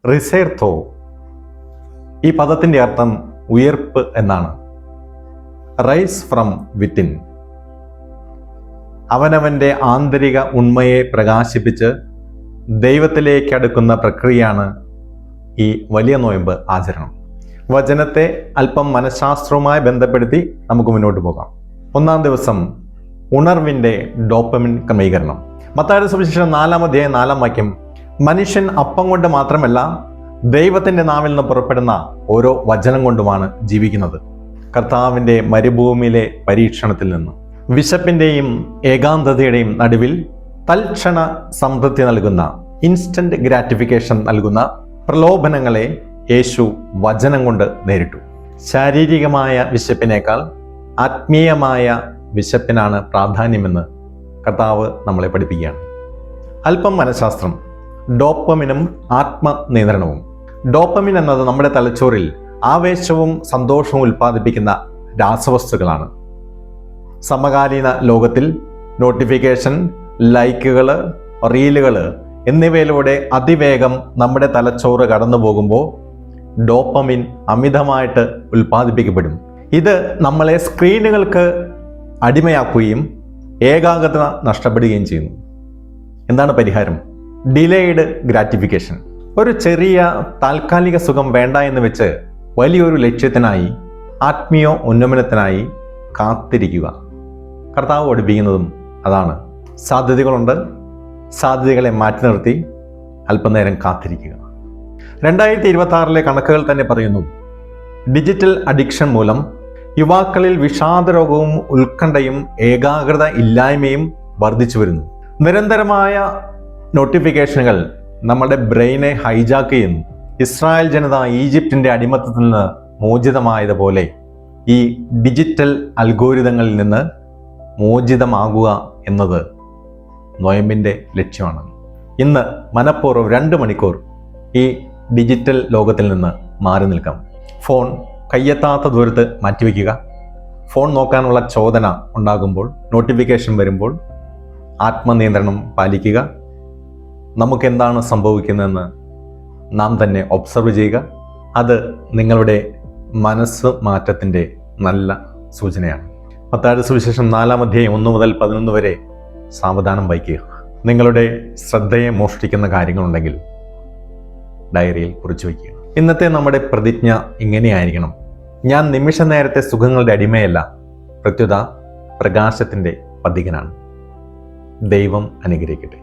റിസേർത്തോ ഈ പദത്തിൻ്റെ അർത്ഥം ഉയർപ്പ് എന്നാണ്. Rise from within. അവനവൻ്റെ ആന്തരിക ഉണ്മയെ പ്രകാശിപ്പിച്ച് ദൈവത്തിലേക്ക് അടുക്കുന്ന പ്രക്രിയയാണ് ഈ വലിയ നോയമ്പ് ആചരണം. വചനത്തെ അല്പം മനഃശാസ്ത്രവുമായി ബന്ധപ്പെടുത്തി നമുക്ക് മുന്നോട്ട് പോകാം. ഒന്നാം ദിവസം ഉണർവിൻ്റെ ഡോപ്പമിൻ ക്രമീകരണം. മത്തായിയുടെ സുവിശേഷം 4-ാം അധ്യായം 4-ാം വാക്യം, മനുഷ്യൻ അപ്പം കൊണ്ട് മാത്രമല്ല ദൈവത്തിൻ്റെ നാവിൽ നിന്ന് പുറപ്പെടുന്ന ഓരോ വചനം കൊണ്ടുമാണ് ജീവിക്കുന്നത്. കർത്താവിൻ്റെ മരുഭൂമിയിലെ പരീക്ഷണത്തിൽ നിന്ന് വിശപ്പിൻ്റെയും ഏകാന്തതയുടെയും നടുവിൽ തൽക്ഷണ സമൃദ്ധി നൽകുന്ന, ഇൻസ്റ്റന്റ് ഗ്രാറ്റിഫിക്കേഷൻ നൽകുന്ന പ്രലോഭനങ്ങളെ യേശു വചനം കൊണ്ട് നേരിട്ടു. ശാരീരികമായ വിശപ്പിനേക്കാൾ ആത്മീയമായ വിശപ്പിനാണ് പ്രാധാന്യമെന്ന് കർത്താവ് നമ്മളെ പഠിപ്പിക്കുകയാണ്. അല്പം മനഃശാസ്ത്രം. ഡോപ്പമിനും ആത്മനിയന്ത്രണവും. ഡോപ്പമിൻ എന്നത് നമ്മുടെ തലച്ചോറിൽ ആവേശവും സന്തോഷവും ഉൽപ്പാദിപ്പിക്കുന്ന രാസവസ്തുക്കളാണ്. സമകാലീന ലോകത്തിൽ നോട്ടിഫിക്കേഷൻ, ലൈക്കുകൾ, റീലുകൾ എന്നിവയിലൂടെ അതിവേഗം നമ്മുടെ തലച്ചോറ് കടന്നു പോകുമ്പോൾ ഡോപ്പമിൻ അമിതമായിട്ട് ഉൽപ്പാദിപ്പിക്കപ്പെടും. ഇത് നമ്മളെ സ്ക്രീനുകൾക്ക് അടിമയാക്കുകയും ഏകാഗ്രത നഷ്ടപ്പെടുകയും ചെയ്യുന്നു. എന്താണ് പരിഹാരം? Delayed gratification. ഒരു ചെറിയ താൽക്കാലിക സുഖം വേണ്ട എന്ന് വെച്ച് വലിയൊരു ലക്ഷ്യത്തിനായി, ആത്മീയ ഉന്നമനത്തിനായി കാത്തിരിക്കുക. കർത്താവ് പഠിപ്പിക്കുന്നതും അതാണ്. സാധ്യതകളുണ്ട്, സാധ്യതകളെ മാറ്റി നിർത്തി അല്പനേരം കാത്തിരിക്കുക. 2026 കണക്കുകൾ തന്നെ പറയുന്നു, ഡിജിറ്റൽ അഡിക്ഷൻ മൂലം യുവാക്കളിൽ വിഷാദരോഗവും ഉത്കണ്ഠയും ഏകാഗ്രത ഇല്ലായ്മയും വർദ്ധിച്ചു വരുന്നു. നിരന്തരമായ നോട്ടിഫിക്കേഷനുകൾ നമ്മുടെ ബ്രെയിനെ ഹൈജാക്ക് ചെയ്യുന്നു. ഇസ്രായേൽ ജനത ഈജിപ്തിൻ്റെ അടിമത്തത്തിൽ നിന്ന് മോചിതമായതുപോലെ ഈ ഡിജിറ്റൽ അൽഗോരിതങ്ങളിൽ നിന്ന് മോചിതമാകുക എന്നത് നോയമ്പിൻ്റെ ലക്ഷ്യമാണ്. ഇന്ന് മനഃപൂർവ്വം 2 മണിക്കൂർ ഈ ഡിജിറ്റൽ ലോകത്തിൽ നിന്ന് മാറി നിൽക്കാം. ഫോൺ കയ്യെത്താത്ത ദൂരത്ത് മാറ്റിവെക്കുക. ഫോൺ നോക്കാനുള്ള ചോദന ഉണ്ടാകുമ്പോൾ, നോട്ടിഫിക്കേഷൻ വരുമ്പോൾ ആത്മനിയന്ത്രണം പാലിക്കുക. നമുക്കെന്താണ് സംഭവിക്കുന്നതെന്ന് നാം തന്നെ ഒബ്സർവ് ചെയ്യുക. അത് നിങ്ങളുടെ മനസ്സ് മാറ്റത്തിൻ്റെ നല്ല സൂചനയാണ്. മത്തായിയുടെ സുവിശേഷം 4-ാം അധ്യായം 1 മുതൽ 11 വരെ സാവധാനം വായിക്കുക. നിങ്ങളുടെ ശ്രദ്ധയെ മോഷ്ടിക്കുന്ന കാര്യങ്ങളുണ്ടെങ്കിൽ ഡയറിയിൽ കുറിച്ചു വയ്ക്കുക. ഇന്നത്തെ നമ്മുടെ പ്രതിജ്ഞ ഇങ്ങനെയായിരിക്കണം: ഞാൻ നിമിഷ നേരത്തെ സുഖങ്ങളുടെ അടിമയല്ല, പ്രത്യുത പ്രകാശത്തിൻ്റെ പഥികനാണ്. ദൈവം അനുഗ്രഹിക്കട്ടെ.